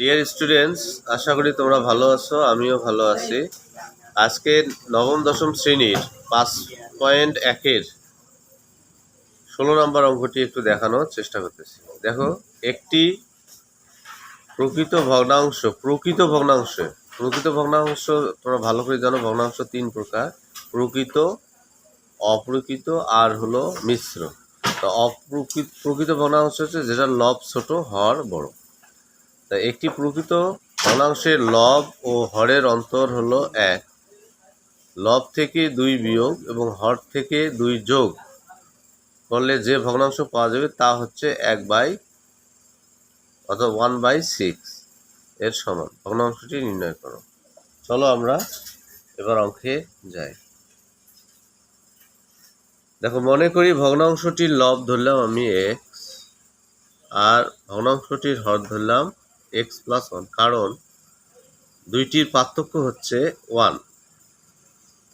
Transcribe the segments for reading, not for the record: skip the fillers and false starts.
Dear students, আশা করি তোমরা ভালো আছো, আমিও ভালো আছি। আজকে নবম দশম শ্রেণীর 5.1-এর 16 নম্বর অঙ্কটি একটু দেখানোর চেষ্টা করতেছি। দেখো, একটি প্রকৃত ভগ্নাংশ তোমরা ভালো করে জানো। ভগ্নাংশ 3 প্রকার: প্রকৃত, অপ্রকৃত আর হলো মিশ্র। তো প্রকৃত ভগ্নাংশ হচ্ছে যেটা লব ছোট, হর বড়। তা একটি প্রকৃত ভগ্নাংশের লব ও হরের অন্তর হলো 1। লব থেকে 2 বিয়োগ এবং হর থেকে 2 যোগ করলে যে ভগ্নাংশ পাওয়া যাবে তা হচ্ছে 1/6 এর সমান। ভগ্নাংশটি নির্ণয় করো। চলো আমরা এবার অঙ্কে যাই। দেখো, মনে করি ভগ্নাংশটির লব ধরলাম আমি x আর ভগ্নাংশটির হর ধরলাম x+1, কারণ দুইটির পার্থক্য হচ্ছে 1।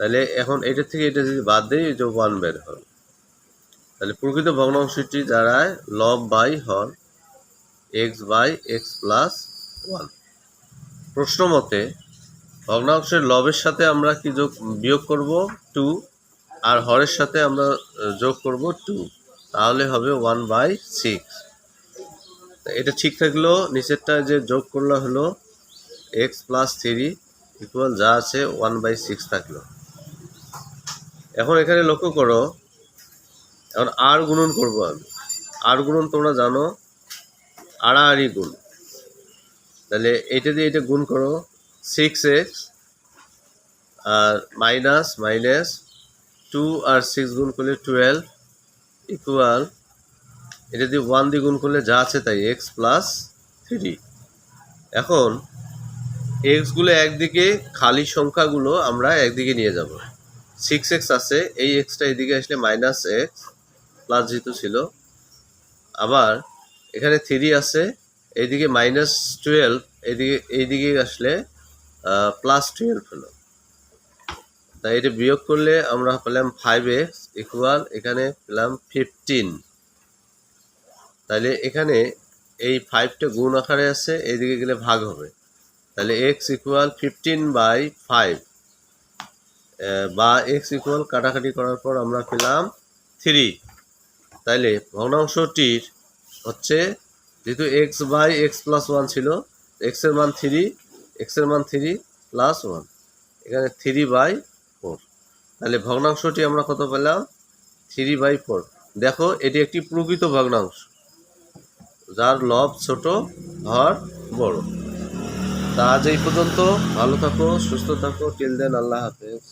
তাহলে এখন এটা থেকে এটা যদি বাদ দেয়, এই যে 1 বের হবে। তাহলে প্রকৃত ভগ্নাংশটি দাঁড়ায় লব বাই হর x/x+1। প্রশ্ন মতে ভগ্নাংশের লবের সাথে আমরা কি বিয়োগ করব 2, আর হরের সাথে আমরা যোগ করব 2, তাহলে হবে 1/6। এটা ঠিক থাকলো। নিচেরটা যে যোগ করলে হলো x+3 ইকুয়াল যা আছে 1/6 থাকলো। এখন এখানে লক্ষ্য করো, এখন আর গুণন করব আমি। আর গুণন তোমরা জানো, আড়াআড়ি গুণ। তাহলে এটা দিয়ে এটা গুণ করো, 6x আর মাইনাস 2 আর 6 গুণ করলে 12 ইকুয়াল এটা দিয়ে 1 দিয়ে গুণ করলে যা আছে তাই x+3। এখন এক্সগুলো একদিকে, খালি সংখ্যাগুলো আমরা একদিকে নিয়ে যাব। 6x আছে, এই এক্সটা এদিকে আসলে -x প্লাস যেহেতু ছিল, আবার এখানে 3 আছে, এইদিকে -12, এইদিকে আসলে +12 হলো। তাই এটা বিয়োগ করলে আমরা পেলাম 5x ইকুয়াল এখানে পেলাম 15। তাহলে এখানে এই 5টা গুণ আকারে আছে, এইদিকে গেলে ভাগ হবে। তাহলে x ইকুয়াল 15/5 বা x ইকুয়াল কাটাকাটি করার পর আমরা পেলাম 3। তাইলে ভগ্নাংশটির হচ্ছে, যেহেতু x/x+1 ছিল, x এর মান 3 + 1, এখানে 3/4। তাহলে ভগ্নাংশটি আমরা কত পেলাম? 3/4। দেখো, এটি একটি প্রকৃত ভগ্নাংশ যার লব ছোট, হর বড়। তা আজ এই পর্যন্ত। ভালো থাকো, সুস্থ থাকো। টিল দেন, আল্লাহ হাফেজ।